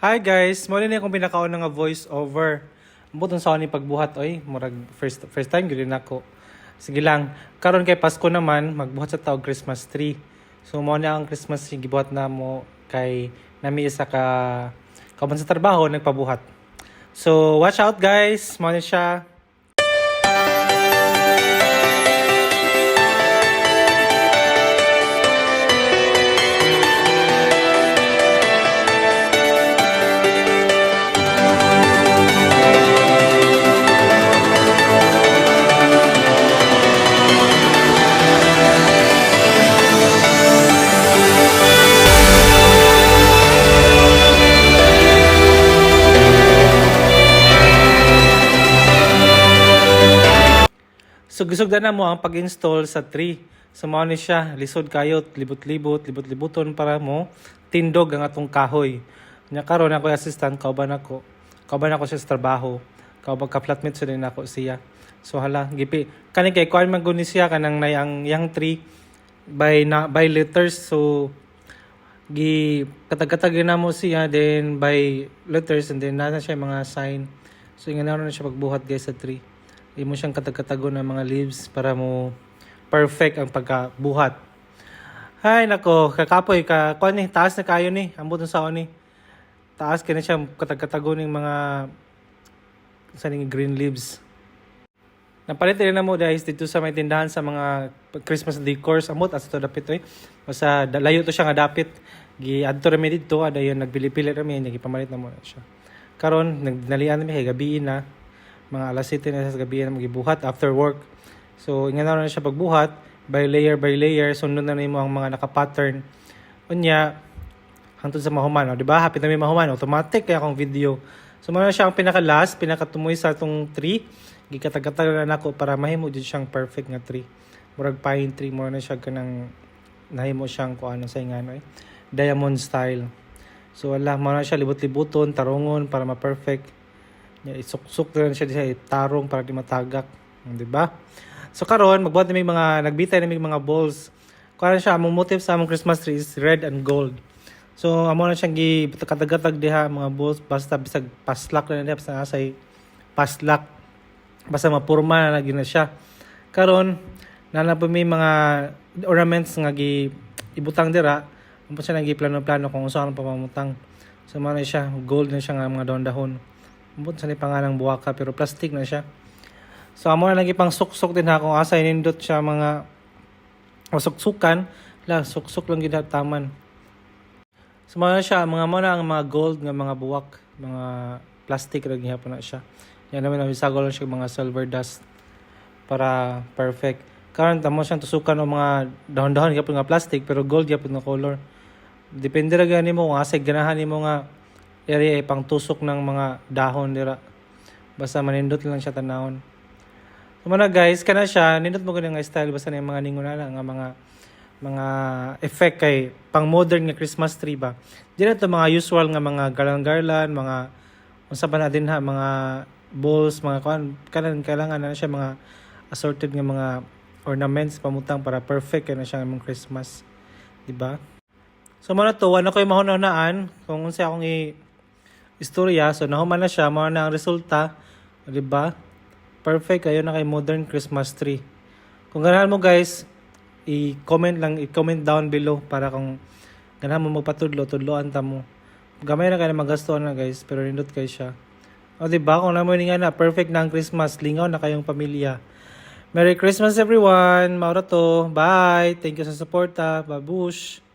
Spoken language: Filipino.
Hi guys, mo na akong pinakaon nga voice over. Buton sa ni pagbuhat oy, murag first time gyud nako. Sige lang. Karon kay Pasko naman, magbuhat sa taog Christmas tree. So mo na ang Christmas tree gibuhat na mo kay nami isa ka kauban sa trabaho nagpabuhat. So watch out guys, mo na siya. So gisugdan na mo ang pag-install sa tree. So mao ni siya, lisod kayo, libot-liboton para mo tindog ang atong kahoy. Nya karon ako assistant kauban ako. Kauban ako siya sa trabaho. Kauban ka flatmate sa din ako siya. So hala, gipi kani kay kuan man gud ni siya kanang nayang yang tree by letters. So katag-katag na mo siya then by letters and then nana siya mga sign. So inganaw na siya pagbuhat guys sa tree. Hindi mo siyang katag-katago ng mga leaves para mo perfect ang pagkabuhat. Hay nako, kakapoy ka. Kuan ni, taas na kayo ni. Ambot sa ni. Taas ka na siya katag-katago ng mga saning green leaves. Napalit na mo guys dito sa may tindahan sa mga Christmas decors. Amot as to dapit oy. Basta layo to siya nga dapit. Giadto ra mi dito ada yon nagbili-pili ra mi gipamalit na mo na siya. Karon nagnalian mi kay gabi na. Mga alas 7 na sa gabi na magibuhat after work. So, inganaw na siya pagbuhat, by layer, sunod na nimo ang mga naka-pattern. Unya, hangtod sa mahuman. Di ba? Hapit na may mahuman. Automatic kaya akong video. So, muna siya ang pinaka-last, pinakatumoy sa itong tree. Gikatag-katag na ako para mahimo dito siyang perfect nga tree. Murag pine tree. Mura na siya kanang nahimo siyang kung ano sa ingano diamond style. So, wala. Muna siya libot-libuton, tarungon para ma-perfect. Isuk-suk na siya sa tarong para di matagak, di ba? So karon magbuhat na may mga nagbitay na may mga balls. Karon siya among motif sa among Christmas tree is red and gold. So amo na siyang gikatag-katag diha mga balls basta bisag paslak na diha sa asay paslak. Basta mapurma na gyud na siya. Karon nana pa may mga ornaments nga ibutang dira. Amo siya nang plano-plano kung usahan pa mamutang. So mo na siya gold na siya nga mga dahon-dahon. Ambot sa ni pangalang buwaka pero plastic na siya. So amo na lagi pang suksok din ha kung asa inindot siya mga suksukan la suksok lang gid taman. So mo na siya mga mo na ang mga gold nga mga buwak, mga plastic ra gihapon na siya. Yan naman ang bisagol lang siya mga silver dust para perfect. Karon tamo siyang tusukan og mga dahon-dahon gihapon nga plastic pero gold gihapon nga color. Depende ra gani mo kung asa ganahan nimo nga area ay pang tusok ng mga dahon dira. Basta manindot lang siya tanawon. So mana guys, kana siya nindot mo gani nga style basta na yung mga ningon na nga mga effect kay pang modern nga Christmas tree ba. Di na to mga usual nga mga garland, mga unsa ba na din ha, mga balls, mga kailangan na siya mga assorted nga mga ornaments pamutang para perfect kay na siya ng Christmas. Di ba? So mana to, ano ko yung mahunahunaan kung unsa akong istorya, so nahuman na siya, mga na ang resulta, di ba? Perfect kayo na kay modern Christmas tree. Kung ganahan mo guys, i-comment down below para kung ganahan mo magpatudlo-tudloan ta mo. Gamay na kayo na magastuhan na guys, pero nindot kayo siya. O di ba? Kung naman nga na perfect na ang Christmas, lingaw na kayong pamilya. Merry Christmas everyone! Maura to. Bye! Thank you sa support ha. Babush!